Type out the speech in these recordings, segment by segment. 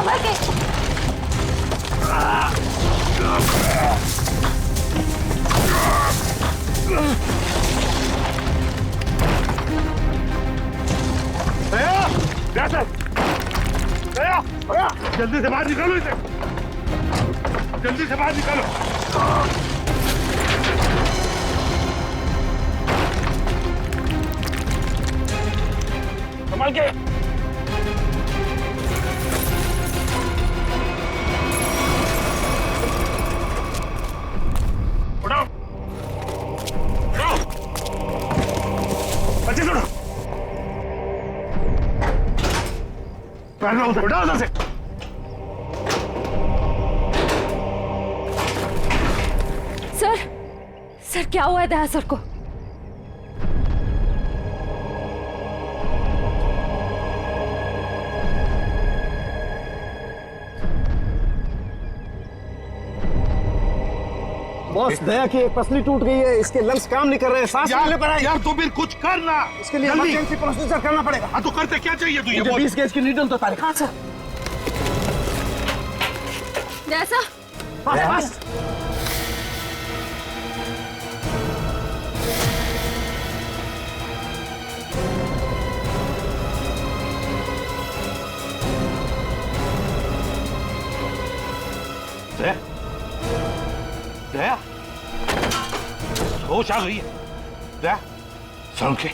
संभल के। जल्दी से बाहर निकालो इसे, जल्दी से बाहर निकालो। संभाल के। उठाओ, उठाओ, अच्छे से उठाओ। पैर उधर, उठाओ उधर से। सर क्या हुआ है दया सर को? बॉस, दया की एक पसली टूट गई है, इसके लंग्स काम नहीं कर रहे हैं, सांस लेने पर यार तो फिर कुछ करना, इसके लिए इमरजेंसी प्रोसीजर करना पड़ेगा। हाँ तो करते क्या चाहिए तुझे? मुझे 20 गेज की नीडल तो तारीख। हाँ सर। जैसा बस। दया, होश आ गई है दया? समझ के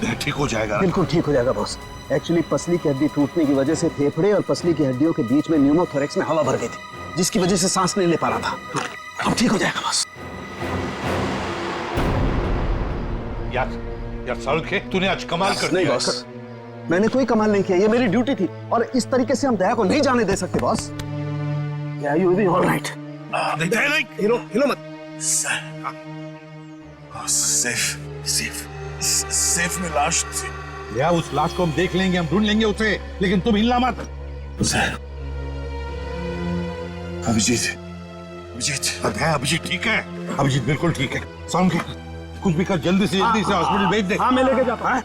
दया ठीक हो जाएगा। बिल्कुल ठीक हो जाएगा बॉस। एक्चुअली पसली की हड्डी टूटने की वजह से फेफड़े और पसली की हड्डियों के बीच में न्यूमोथोरेक्स में हवा भर गई थी, जिसकी वजह से सांस नहीं ले पा रहा था। अब ठीक हो जाएगा बॉस। यार समझ के तूने आज कमाल कर नहीं दिया। बॉस, मैंने कोई कमाल नहीं किया, ये मेरी ड्यूटी थी और इस तरीके से हम दया को नहीं जाने दे सकते बॉस। या यू बी ऑलराइट? नहीं हिलो हिलो मत। सेफ में लाश थी। या उस लाश को हम देख लेंगे, हम ढूंढ लेंगे उसे, लेकिन तुम हिलना मत। अभिजीत ठीक है, अभिजीत बिल्कुल ठीक है। समझ के कुछ भी कर, जल्दी से हॉस्पिटल भेज दे। हाँ मैं लेके जाता हूँ।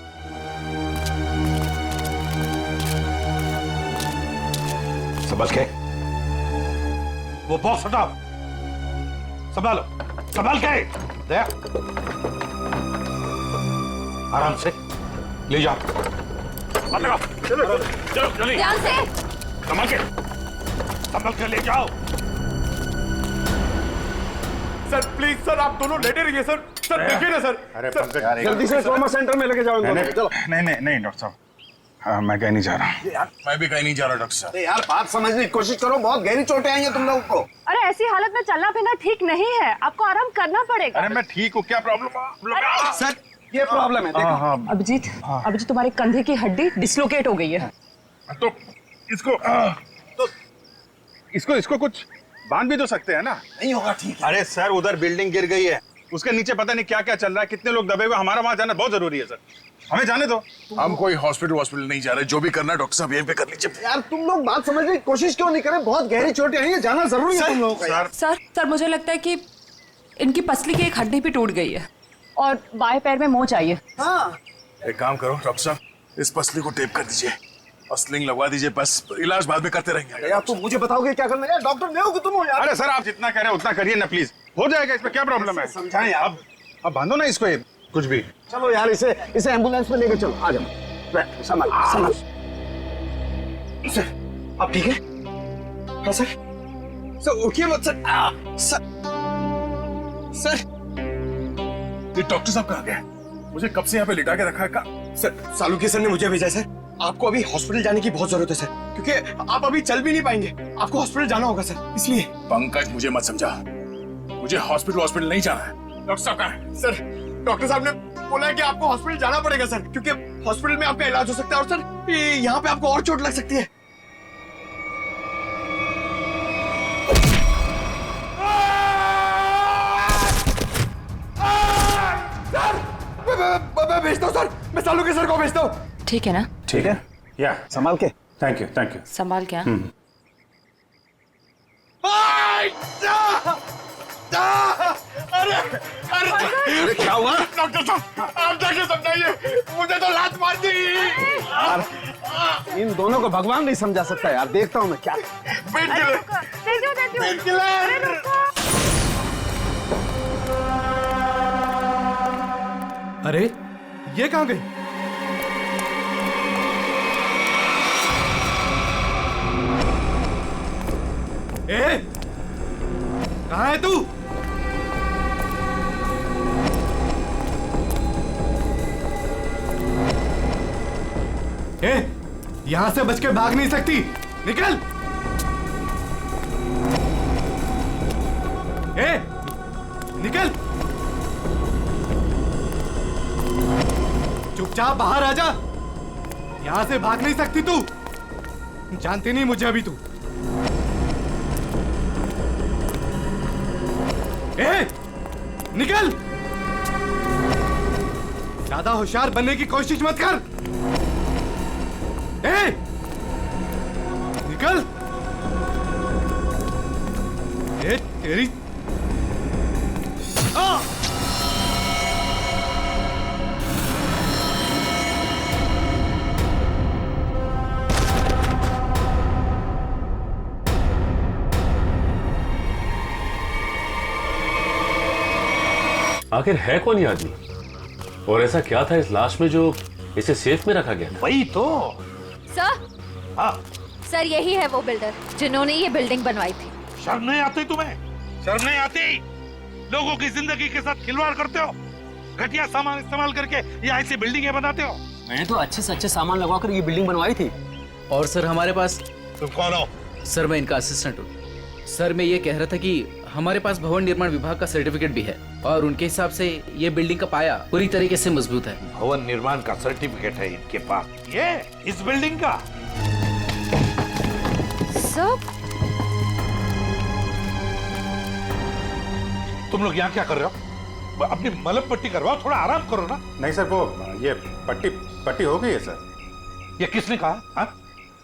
संभल के, वो बॉक्स हटाओ, संभालो, संभाल के। दया आराम से ले जाओ। चलो जल्दी, ध्यान से। संभल के ले जाओ। सर प्लीज सर, आप दोनों लेटे रहिए सर। सर देखिए ना सर। अरे सर, जल्दी से ट्रॉमा सेंटर में लेके जाओ। चलो। नहीं डॉक्टर साहब, हाँ, मैं कहीं नहीं जा रहा। मैं भी कहीं नहीं जा रहा डॉक्टर साहब। यार बात समझने की कोशिश करो, बहुत गहरी चोटें आई हैं तुम लोगों को। अरे ऐसी हालत में चलना फिरना ठीक नहीं है, आपको आराम करना पड़ेगा। अरे मैं ठीक हूँ, क्या प्रॉब्लम? सर ये प्रॉब्लम है, देखो। हाँ अभिजीत तुम्हारे कंधे की हड्डी डिसलोकेट हो गई है। तो इसको कुछ बांध भी तो सकते हैं ना? नहीं होगा ठीक है। अरे सर, उधर बिल्डिंग गिर गई है, उसके नीचे पता नहीं क्या क्या चल रहा है, कितने लोग दबे हुए, हमारा वहां जाना बहुत जरूरी है सर, हमें जाने दो। हम कोई हॉस्पिटल नहीं जा रहे, जो भी करना है डॉक्टर साहब यहीं पे कर लीजिए। यार तुम लोग बात समझने की कोशिश क्यों नहीं करें? बहुत गहरी चोटें आई हैं, जाना जरूरी है तुम लोगों का। सर मुझे लगता है कि इनकी पसली की एक हड्डी भी टूट गई है और बाएं पैर में मोच आई है। हाँ एक काम करो डॉक्टर साहब, इस पसली को टेप कर दीजिए और स्लिंग लगवा दीजिए, बस इलाज बाद में करते रहेंगे। यार तुम मुझे बताओगे क्या करना है? यार डॉक्टर नहीं हो कि तुम हो यार। अरे सर, आप जितना कह रहे हैं उतना करिए ना प्लीज, हो जाएगा, इसमें क्या प्रॉब्लम है? समझाएं यार। अब बांधो ना इसको, ये कुछ भी। चलो यार इसे एम्बुलेंस में लेके चलो। आ जाओ, संभाल संभाल। सर आप ठीक है? हाँ सर। सर उठिए मत सर। सर ये डॉक्टर साहब कहाँ गए? मुझे कब से यहाँ पे लिटा के रखा है का? सर सालुकी सर ने मुझे भेजा सर। आपको अभी हॉस्पिटल जाने की बहुत जरूरत है सर, क्योंकि आप अभी चल भी नहीं पाएंगे, आपको हॉस्पिटल जाना होगा सर, इसलिए। पंकज मुझे मत समझा, मुझे हॉस्पिटल नहीं जाना है। डॉक्टर साहब कहाँ है? सर डॉक्टर साहब ने बोला है कि आपको हॉस्पिटल जाना पड़ेगा सर, क्योंकि हॉस्पिटल में आपका इलाज हो सकता है और सर यहाँ पे आपको और चोट लग सकती है। मैं भेजता हूँ सर, मैं सालुकी सर को भेजता हूँ। ठीक है ना? ठीक है, या संभाल के। Thank you. संभाल क्या? अरे क्या हुआ? डॉक्टर साहब आप जाके समझाइए, मुझे तो लात मार दी। इन दोनों को भगवान नहीं समझा सकता यार। देखता हूँ मैं क्या। पेन किलर, देती हूँ। Pain killer. अरे ये कहाँ गई? ए, कहाँ है तू? ए, यहां से बच के भाग नहीं सकती। निकल। ए, निकल। चुपचाप बाहर आ जा। यहां से भाग नहीं सकती तू। जानती नहीं मुझे अभी तू। ए, निकल। ज्यादा होशियार बनने की कोशिश मत कर। ए, निकल। ए, तेरी आखिर है कौन ये आदमी और ऐसा क्या था इस लाश में जो इसे सेफ में रखा गया? वही तो। सर, हाँ, सर यही है वो बिल्डर जिन्होंने ये बिल्डिंग बनवाई थी। शर्म नहीं आती तुम्हें? शर्म नहीं आती? लोगों की जिंदगी के साथ खिलवाड़ करते हो, घटिया सामान इस्तेमाल करके ये ऐसी बिल्डिंगें बनाते हो। मैंने तो अच्छे से अच्छे सामान लगवाकर ये बिल्डिंग बनवाई थी। और सर हमारे पास। तुम कौन हो? सर मैं इनका असिस्टेंट हूँ। सर मैं ये कह रहा था कि हमारे पास भवन निर्माण विभाग का सर्टिफिकेट भी है और उनके हिसाब से ये बिल्डिंग का पाया पूरी तरीके से मजबूत है। भवन निर्माण का सर्टिफिकेट है इनके पास? ये इस बिल्डिंग का? सर, तुम लोग यहाँ क्या कर रहे हो? अपनी मलम पट्टी करवाओ, थोड़ा आराम करो ना। नहीं सर, वो ये पट्टी हो गई है सर। ये किसने कहा? हाँ,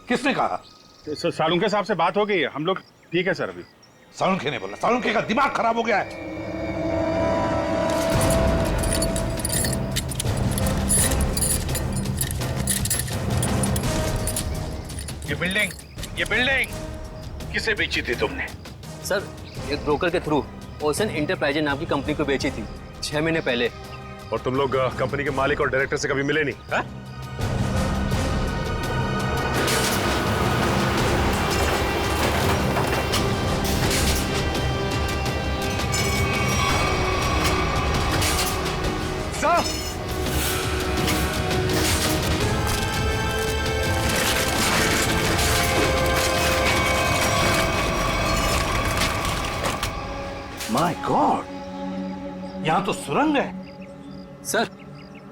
किसने कहा? सर सालुंके साहब से बात हो गई है, हम लोग ठीक है सर। अभी सालुंके ने बोला? सालुंके का दिमाग खराब हो गया है। ये बिल्डिंग किसे बेची थी तुमने? सर एक ब्रोकर के थ्रू ओशन इंटरप्राइज नाम की कंपनी को बेची थी 6 महीने पहले। और तुम लोग कंपनी के मालिक और डायरेक्टर से कभी मिले नहीं? हा? माय गॉड, यहाँ तो सुरंग है। सर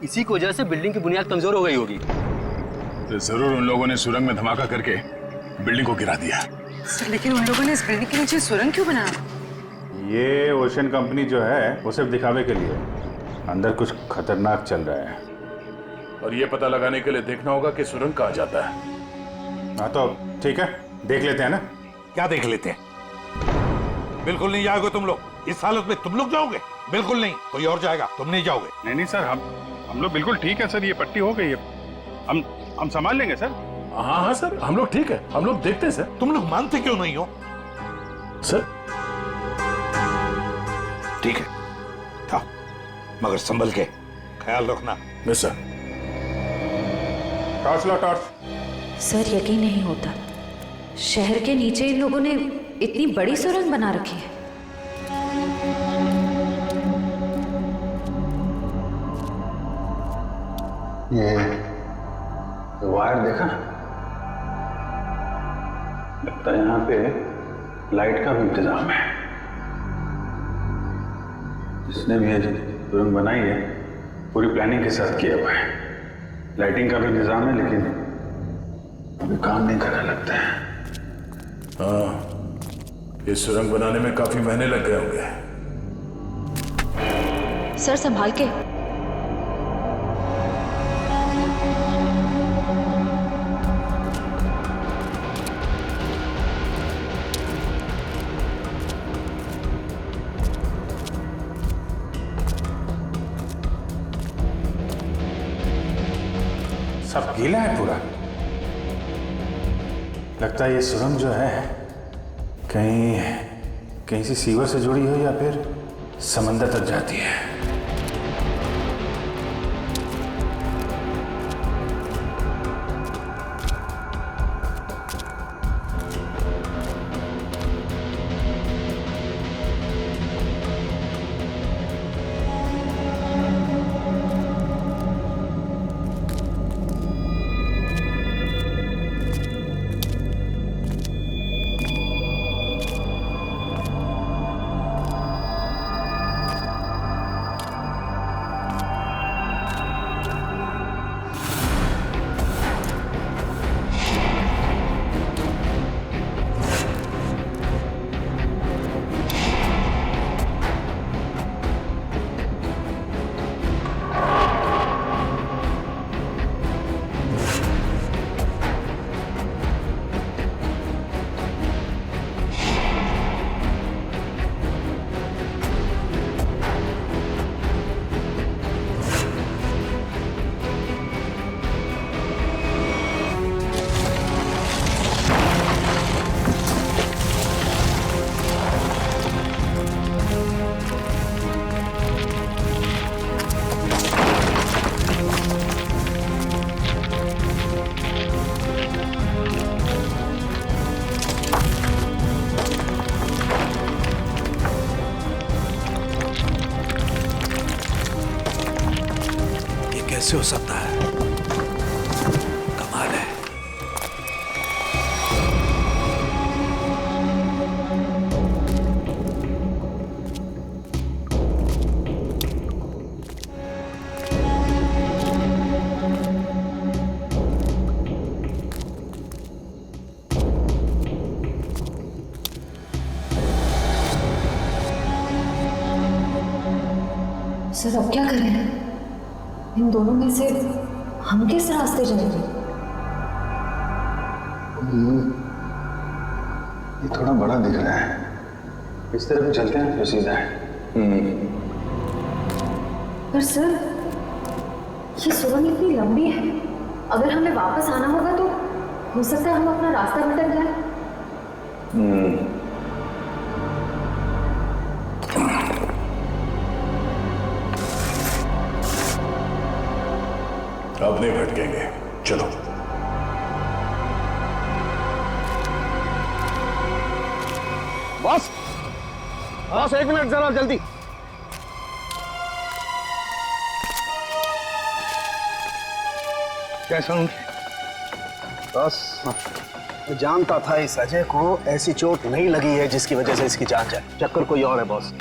इसी की वजह से बिल्डिंग की बुनियाद कमजोर हो गई होगी। तो जरूर उन लोगों ने सुरंग में धमाका करके बिल्डिंग को गिरा दिया। सर लेकिन उन लोगों ने इस बिल्डिंग के नीचे सुरंग क्यों बनाया? ये ओशन कंपनी जो है वो सिर्फ दिखावे के लिए, अंदर कुछ खतरनाक चल रहा है। और ये पता लगाने के लिए देखना होगा कि सुरंग कहाँ जाता है। हाँ तो ठीक है, देख लेते हैं ना। क्या देख लेते हैं? बिल्कुल नहीं जाओगे तुम लोग। इस हालत में तुम लोग जाओगे? बिल्कुल नहीं, कोई और जाएगा, तुम नहीं जाओगे। नहीं सर, हम लोग बिल्कुल ठीक है सर। ये पट्टी हो गई है, हम संभाल लेंगे सर। हाँ हाँ सर, हम लोग ठीक है, हम लोग देखते हैं सर। तुम लोग मानते क्यों नहीं हो? सर ठीक है था, मगर संभल के ख्याल रखना। Yes sir. टॉर्च लो, टॉर्च। सर यकीन नहीं होता, शहर के नीचे इन लोगों ने इतनी बड़ी सुरंग बना रखी है। ये वायर देखा? लगता है यहाँ पे लाइट का भी इंतजाम है। जिसने भी ये सुरंग बनाई है पूरी प्लानिंग के साथ किया हुआ है। लाइटिंग का भी इंतजाम है, लेकिन अभी काम नहीं कर रहा लगता है। हाँ, इस सुरंग बनाने में काफी महीने लग गए होंगे। सर संभाल के। सब गीला है पूरा। लगता है ये सुरंग जो है कहीं कहीं से सीवर से जुड़ी हो या फिर समंदर तक जाती है। कैसे हो सकता है? कमाल है। सर अब क्या करें? इन दोनों में से हम किस रास्ते जाएंगे? ये थोड़ा बड़ा दिख रहा है, इस तरफ भी चलते हैं जो सीधा है। पर सर ये सुरंग इतनी लंबी है, अगर हमें वापस आना होगा तो हो सकता है हम अपना रास्ता भटक जाए। अब नहीं भटकेंगे, चलो। बॉस, बॉस 1 मिनट जरा जल्दी। कैसा हूँ? बस मैं जानता था इस अजय को ऐसी चोट नहीं लगी है जिसकी वजह से इसकी जान जाए। चक्कर कोई और है बॉस।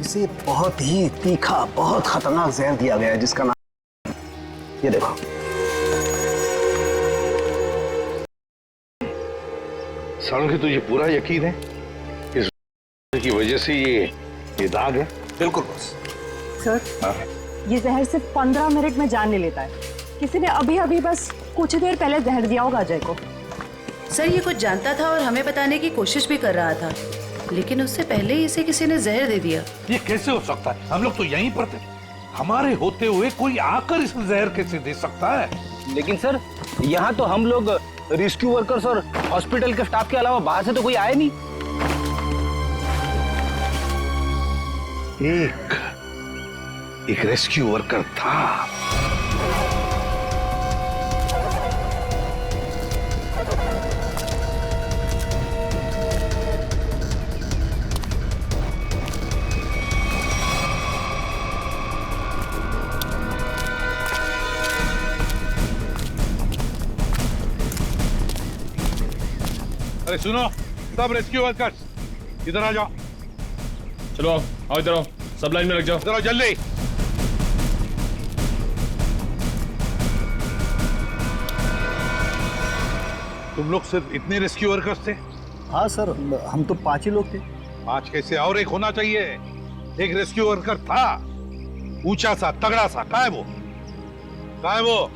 इसे बहुत ही तीखा, बहुत खतरनाक जहर दिया गया है जिसका नाम ये देखो। सालू तुझे पूरा यकीन है इस की वजह से ये दाग है? बिल्कुल बॉस। सर ये जहर सिर्फ 15 मिनट में जान ले लेता है। किसी ने अभी अभी बस कुछ देर पहले जहर दिया होगा अजय को। सर ये कुछ जानता था और हमें बताने की कोशिश भी कर रहा था, लेकिन उससे पहले ही इसे किसी ने जहर दे दिया। ये कैसे हो सकता है? हम लोग तो यहीं पर थे। हमारे होते हुए कोई आकर इस जहर कैसे दे सकता है? लेकिन सर यहाँ तो हम लोग रेस्क्यू वर्कर्स और हॉस्पिटल के स्टाफ के अलावा बाहर से तो कोई आया नहीं। एक रेस्क्यू वर्कर था। अरे सुनो सब रेस्क्यू वर्कर्स, इधर आ जाओ। चलो आओ इधर आओ, सब लाइन में लग जाओ। इधर आओ जल्दी। तुम लोग सिर्फ इतने रेस्क्यू वर्कर्स थे? हाँ सर, हम तो 5 ही लोग थे। 5 कैसे? और एक होना चाहिए। एक रेस्क्यू वर्कर था, ऊंचा सा, तगड़ा सा। कहाँ है वो? कहाँ है वो?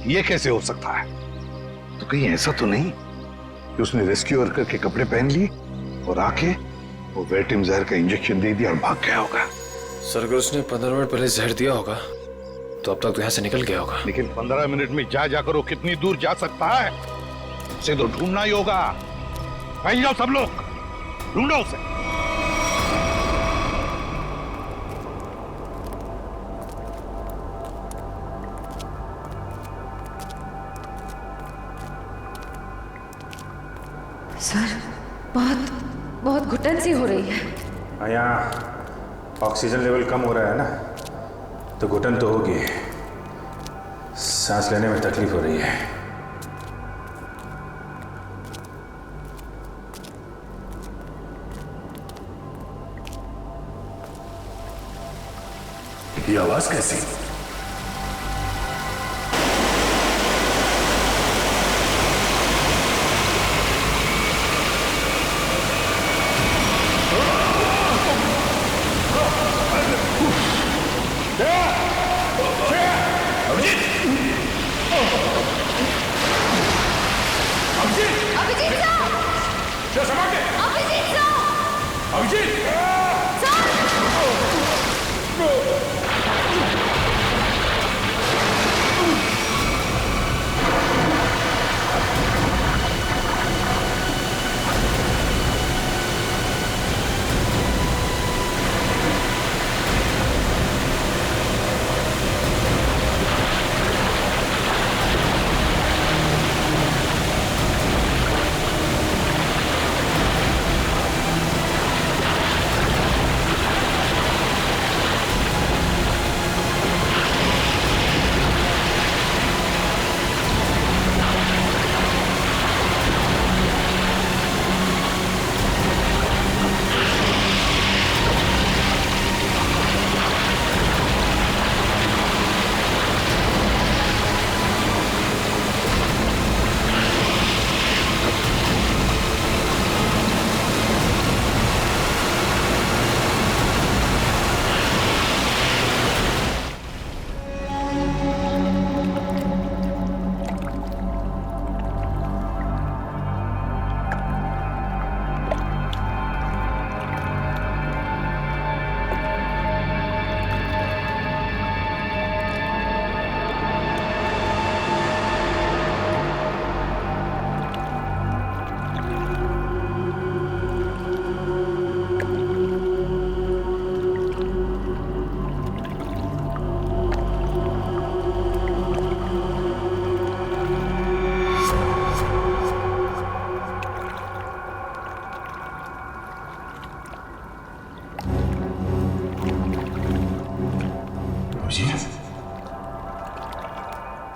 ये कैसे हो सकता है? तो कहीं ऐसा तो नहीं कि उसने रेस्क्यू वर्कर के कपड़े पहन लिए और आके वो वेटिम जहर का इंजेक्शन दे दिया और भाग गया होगा? सर अगर उसने 15 मिनट पहले जहर दिया होगा तो अब तक तो यहाँ से निकल गया होगा। लेकिन 15 मिनट में जाकर वो कितनी दूर जा सकता है उसे तो ढूंढना ही होगा। कहीं जाओ सब लोग, ढूंढो उसे। सर बहुत बहुत घुटन सी हो रही है। यहाँ ऑक्सीजन लेवल कम हो रहा है ना, तो घुटन तो होगी, सांस लेने में तकलीफ हो रही है। ये आवाज कैसी?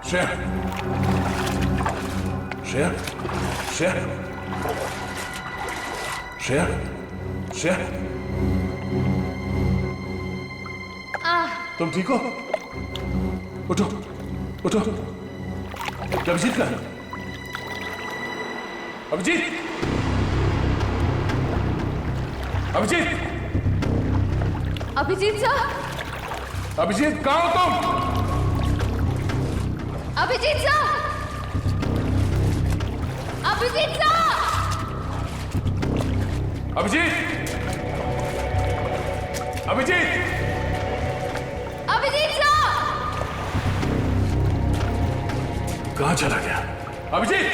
श्रेया, श्रेया, श्रेया, श्रेया, श्रेया, तुम ठीक हो? उठो, उठो। अभिजीत का? अभिजीत, अभिजीत, अभिजीत साहब, अभिजीत कहाँ हो तुम? अभिजीत साहब, अभिजीत साहब, अभिजीत, अभिजीत, अभिजीत साहब, कहाँ चला गया? अभिजीत,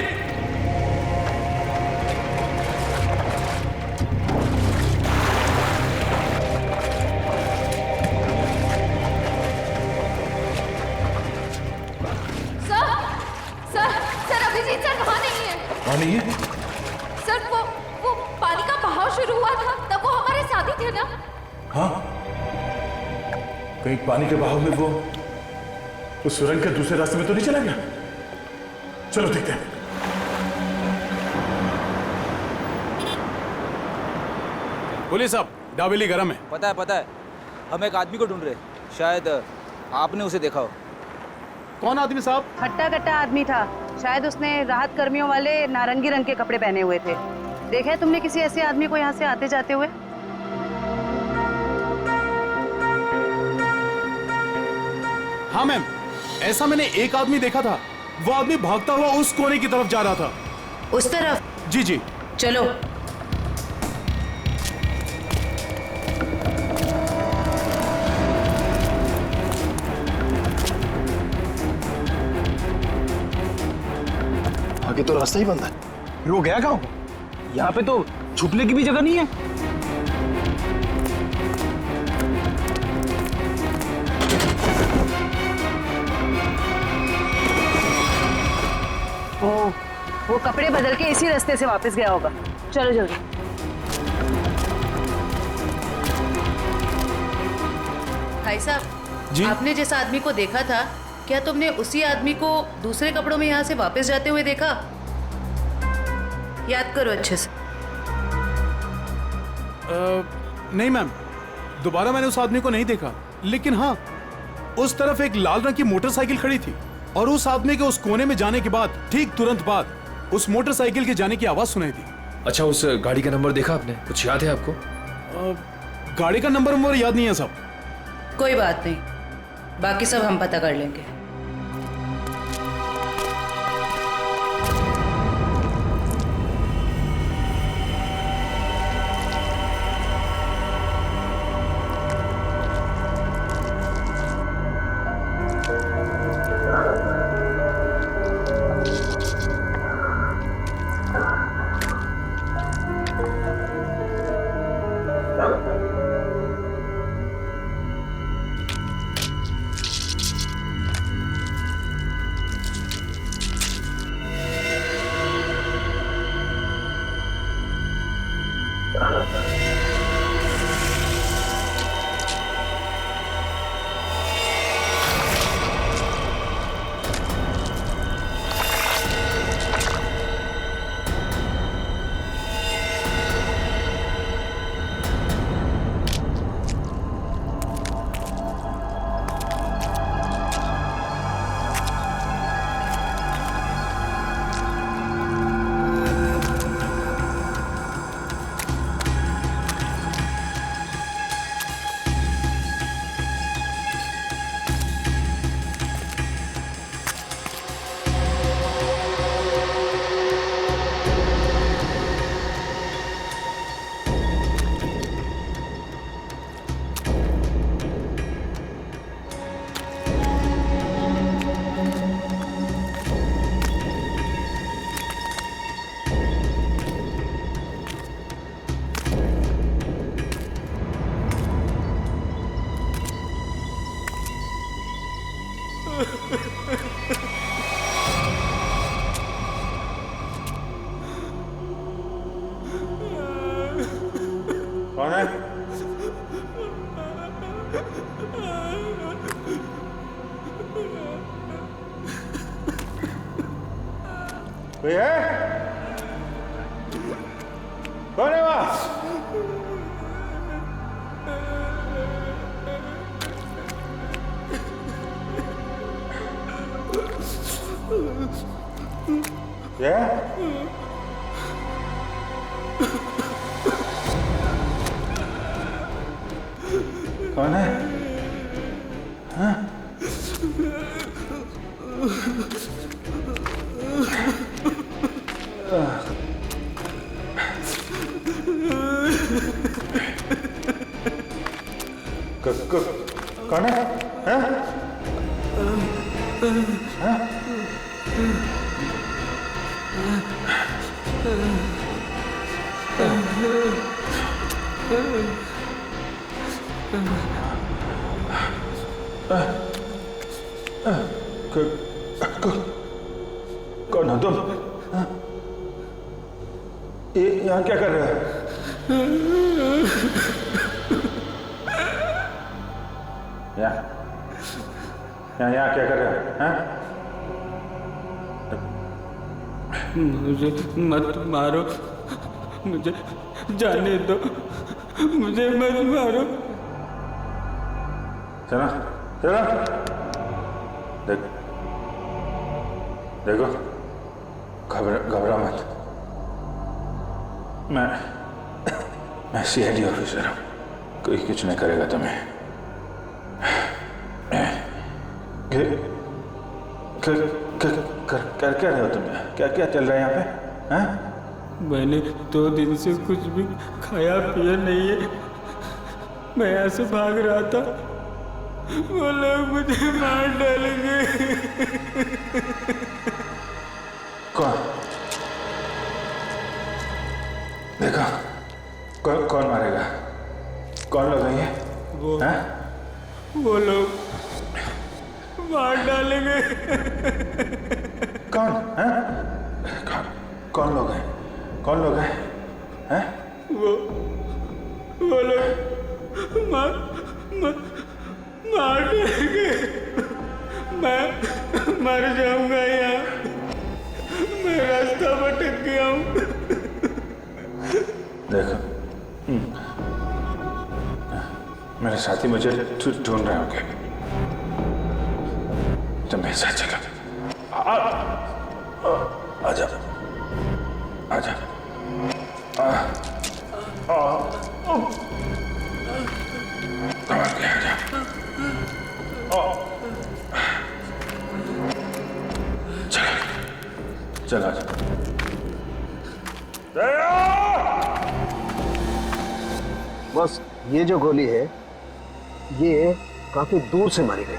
नहीं है सर। वो पानी का बहाव शुरू हुआ था तब वो हमारे साथ ही थे ना। हाँ, कहीं पानी के बहाव में वो उस सुरंग के दूसरे रास्ते में तो नहीं चला गया? चलो देखते हैं। पुलिस साहब, डाबेली गरम है। पता है। हम एक आदमी को ढूंढ रहे, शायद आपने उसे देखा हो। कौन आदमी साहब? हट्टा कट्टा आदमी था, शायद उसने राहत कर्मियों वाले नारंगी रंग के कपड़े पहने हुए थे। देखा है तुमने किसी ऐसे आदमी को यहाँ से आते जाते हुए? हाँ मैम, ऐसा मैंने एक आदमी देखा था। वो आदमी भागता हुआ उस कोने की तरफ जा रहा था। उस तरफ? जी जी। चलो। तो रास्ता ही बंद है। फिर वो गया कहाँ? यहाँ पे तो छुपने की भी जगह नहीं है। वो कपड़े बदल के इसी रास्ते से वापस गया होगा। चलो जल्दी। भाई साहब, आपने जिस आदमी को देखा था, क्या तुमने उसी आदमी को दूसरे कपड़ों में यहाँ से वापस जाते हुए देखा? याद करो अच्छे से। नहीं मैम, दोबारा मैंने उस आदमी को नहीं देखा, लेकिन हाँ, उस तरफ एक लाल रंग की मोटरसाइकिल खड़ी थी और उस आदमी के उस कोने में जाने के बाद ठीक तुरंत बाद उस मोटरसाइकिल के जाने की आवाज सुनाई दी। अच्छा, उस गाड़ी का नंबर देखा आपने? कुछ याद है आपको? गाड़ी का नंबर याद नहीं है साहब। कोई बात नहीं, बाकी सब हम पता कर लेंगे। कौन है? कोई है? कौन है वहां? क्या? कौन है? हाँ? कौन है? हाँ? हाँ? कौन हो तुम? ये यहाँ क्या कर रहे हो? यहाँ क्या कर रहे हो? हाँ? मुझे मत मारो, मुझे जाने दो, मुझे मत मारो। चलो चलो, देखो, घबरा मत। मैं सीआईडी ऑफिसर हूँ, कोई कुछ नहीं करेगा तुम्हें। कर क्या रहे हो तुम? क्या क्या चल रहा है यहाँ पे? हाँ? मैंने 2 दिन से कुछ भी खाया पिया नहीं है। मैं यहाँ से भाग रहा था, वो लोग मुझे मार डालेंगे। देखा कौन मारेगा? कौन लोग हैं ये? वो लोग मार डालेंगे। कौन? कौन लोग हैं? कौन लोग हैं? वो लोग मार देंगे। मैं मर जाऊंगा यहाँ। मैं रास्ता भटक गया हूँ। देखो मेरे साथी मुझे ढूंढ रहे होंगे, तो मेरे साथ चलो। आजा आजा। चलो आजा। बस ये जो गोली है ये काफी दूर से मारी गई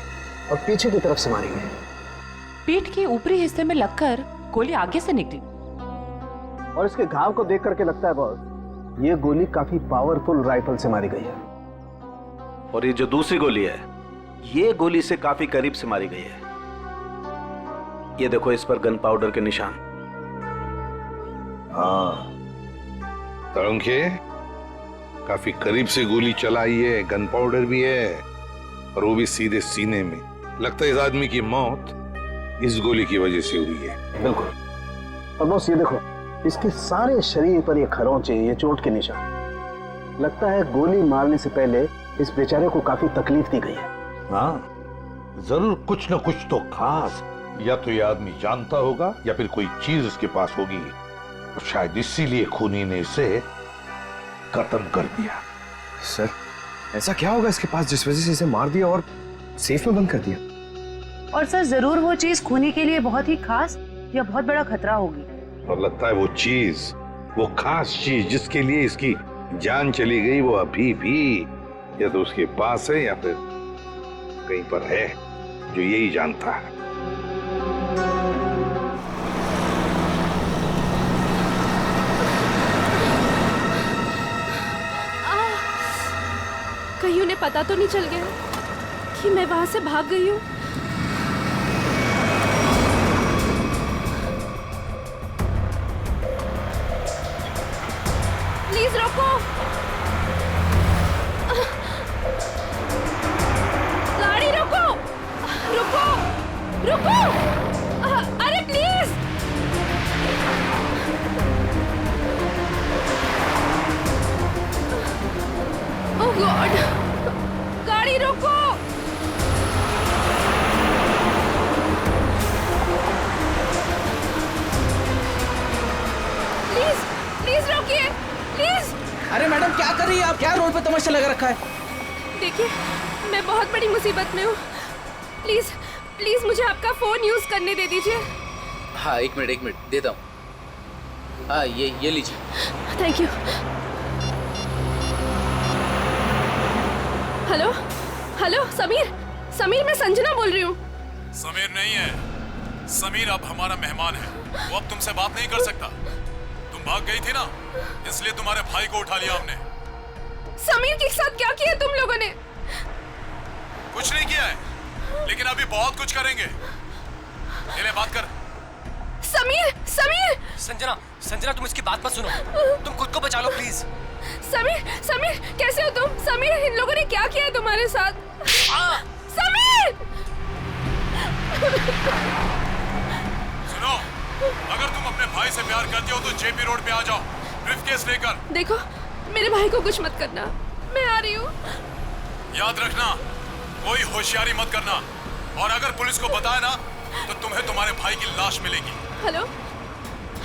और पीछे की तरफ से मारी गई। पीठ के ऊपरी हिस्से में लगकर गोली आगे से निकली। और इसके घाव को देख करके लगता है बॉस ये गोली काफी पावरफुल राइफल से मारी गई है। और ये जो दूसरी गोली है ये गोली से काफी करीब से मारी गई है। ये देखो इस पर गन पाउडर के निशान। हाँ तरुणखे, काफी करीब से गोली चलाई है, गन पाउडर भी है और वो भी सीधे सीने में। लगता है इस आदमी की मौत इस गोली की वजह से हुई है। बिल्कुल। और बॉस ये देखो इसके सारे शरीर पर ये खरोंचे, ये चोट के निशान। लगता है गोली मारने से पहले इस बेचारे को काफी तकलीफ दी गई है। हाँ जरूर कुछ न कुछ तो खास, या तो ये आदमी जानता होगा या फिर कोई चीज उसके पास होगी और शायद इसीलिए खूनी ने इसे खत्म कर दिया। सर ऐसा क्या होगा इसके पास जिस वजह से इसे मार दिया और सेफ में बंद कर दिया? और सर जरूर वो चीज खूनी के लिए बहुत ही खास या बहुत बड़ा खतरा होगी। और लगता है वो चीज, वो खास चीज जिसके लिए इसकी जान चली गई, वो अभी भी या तो उसके पास है या फिर कहीं पर है जो यही जानता है। कहीं उन्हें पता तो नहीं चल गया कि मैं वहां से भाग गई हूँ? प्लीज रोको। गाड़ी रोको, रुको, रुको। अरे प्लीज। ओह गॉड, गाड़ी रोको। प्लीज प्लीज रोकिए, प्लीज। अरे मैडम क्या कर रही है आप? क्या रोड पे तमाशा लगा रखा है? देखिए मैं बहुत बड़ी मुसीबत में हूँ। प्लीज प्लीज मुझे आपका फोन यूज करने दे दीजिए। हाँ एक मिनट देता हूँ। हाँ ये लीजिए। Thank you. Hello hello Sameer, Sameer मैं संजना बोल रही हूँ। समीर नहीं है, समीर अब हमारा मेहमान है। वो अब तुमसे बात नहीं कर सकता। तुम भाग गई थी ना, इसलिए तुम्हारे भाई को उठा लिया हमने। समीर के साथ क्या किया तुम लोगों ने? कुछ नहीं किया है, लेकिन अभी बहुत कुछ करेंगे। ले बात कर। समीर समीर। संजना तुम इसकी बात मत सुनो, तुम खुद को बचा लो प्लीज। समीर कैसे हो तुम? समीर इन लोगों ने क्या किया है तुम्हारे साथ? समीर सुनो, अगर तुम अपने भाई से प्यार करते हो तो जेपी रोड पे आ जाओ ब्रीफकेस लेकर। देखो मेरे भाई को कुछ मत करना, मैं आ रही हूँ। याद रखना कोई होशियारी मत करना, और अगर पुलिस को बताया ना तो तुम्हें तुम्हारे भाई की लाश मिलेगी। Hello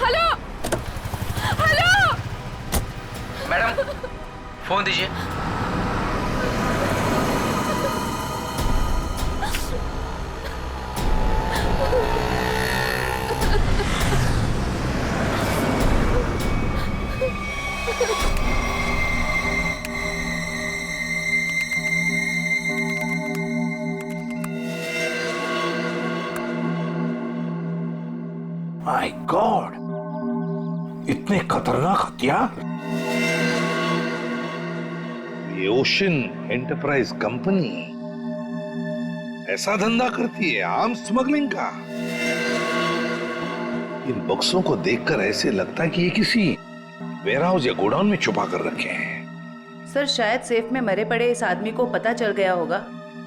hello hello. Madam phone दीजिए। माय गॉड, इतने खतरनाक हथियार। ये ओशन एंटरप्राइज कंपनी ऐसा धंधा करती है, आर्म स्मगलिंग का। इन बक्सों को देखकर ऐसे लगता है कि ये किसी वेयरहाउस या गोडाउन में छुपा कर रखे हैं। सर शायद सेफ में मरे पड़े इस आदमी को पता चल गया होगा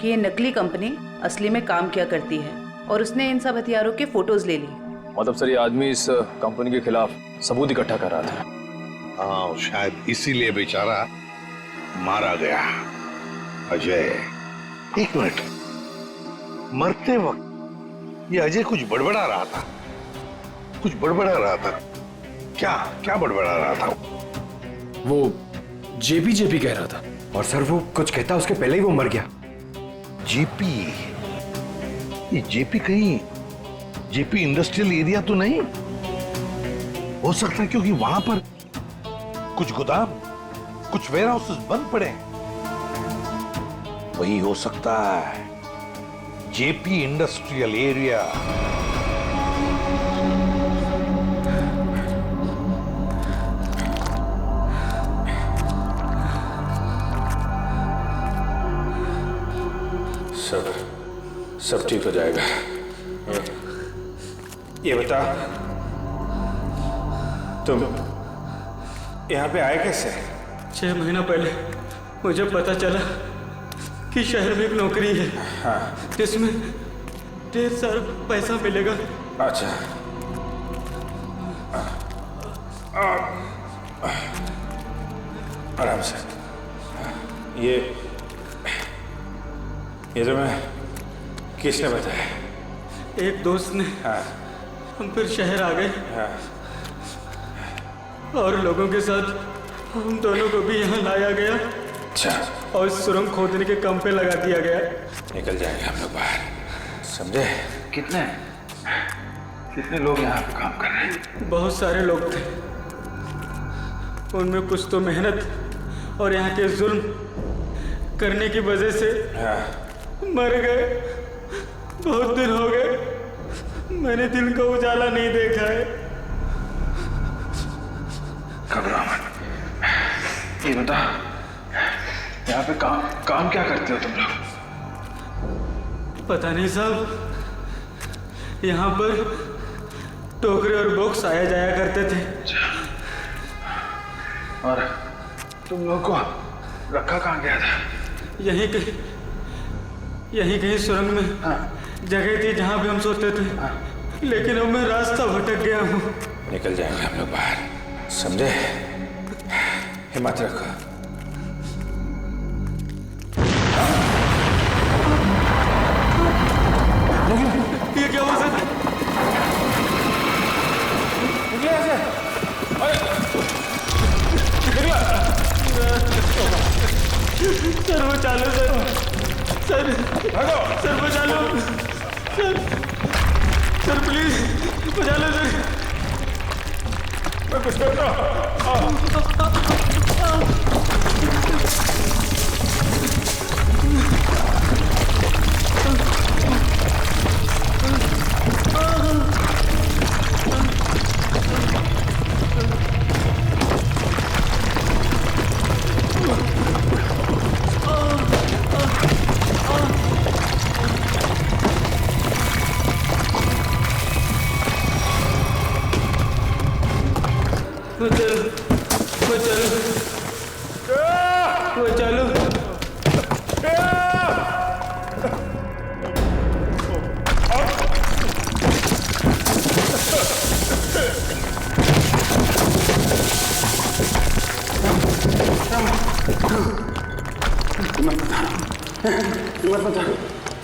कि ये नकली कंपनी असली में काम क्या करती है और उसने इन सब हथियारों के फोटोज ले ली। मतलब सर ये आदमी इस कंपनी के खिलाफ सबूत इकट्ठा कर रहा था। हाँ, शायद इसीलिए बेचारा मारा गया। अजय, एक मिनट, मरते वक्त ये अजय कुछ बड़बड़ा रहा था, कुछ बड़बड़ा रहा था। क्या क्या बड़बड़ा रहा था? वो जेपी कह रहा था। और सर वो कुछ कहता उसके पहले ही वो मर गया। जेपी? ये जेपी कहीं जेपी इंडस्ट्रियल एरिया तो नहीं हो सकता है, क्योंकि वहां पर कुछ गोदाम, कुछ वेयरहाउसेस बंद पड़े हैं। वही हो सकता है, जेपी इंडस्ट्रियल एरिया। सब ठीक हो जाएगा। ये बता, तुम यहाँ पे आए कैसे? 6 महीना पहले मुझे पता चला कि शहर में एक नौकरी है। हाँ। जिसमें ढेर सारा पैसा मिलेगा। अच्छा। आराम से। ये तुम्हें किसने बताया? एक दोस्त ने। हाँ। हम फिर शहर आ गए। हाँ। और लोगों के साथ हम दोनों को भी यहाँ लाया गया। अच्छा। और सुरंग खोदने के काम पे लगा दिया गया। निकल जाएंगे हम लोग बाहर, समझे? कितने लोग यहाँ पे काम कर रहे हैं? बहुत सारे लोग थे। उनमें कुछ तो मेहनत और यहाँ के जुल्म करने की वजह से मर गए। बहुत दिन हो गए मैंने दिन का उजाला नहीं देखा है। घबराओ मत। ये बता, यहाँ पे काम क्या करते हो तुम लोग? पता नहीं साहब, यहाँ पर टोकरे और बॉक्स आया जाया करते थे। और तुम लोग को रखा कहाँ गया था? यहीं कहीं सुरंग में जगह थी जहाँ भी हम सोते थे। लेकिन अब मैं रास्ता भटक गया हूँ। निकल जाएंगे हम लोग बाहर, समझे? हिम्मत रखो। ये क्या हुआ सर? निकले ऐसे? सर वो चालू सर बचा लो सर प्लीज बचा लो सर। मैं कुछ करता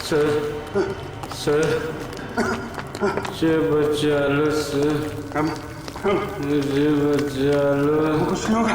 सर मुझे बचा लो सर, मुझे बचा लो। कुछ नहीं होगा।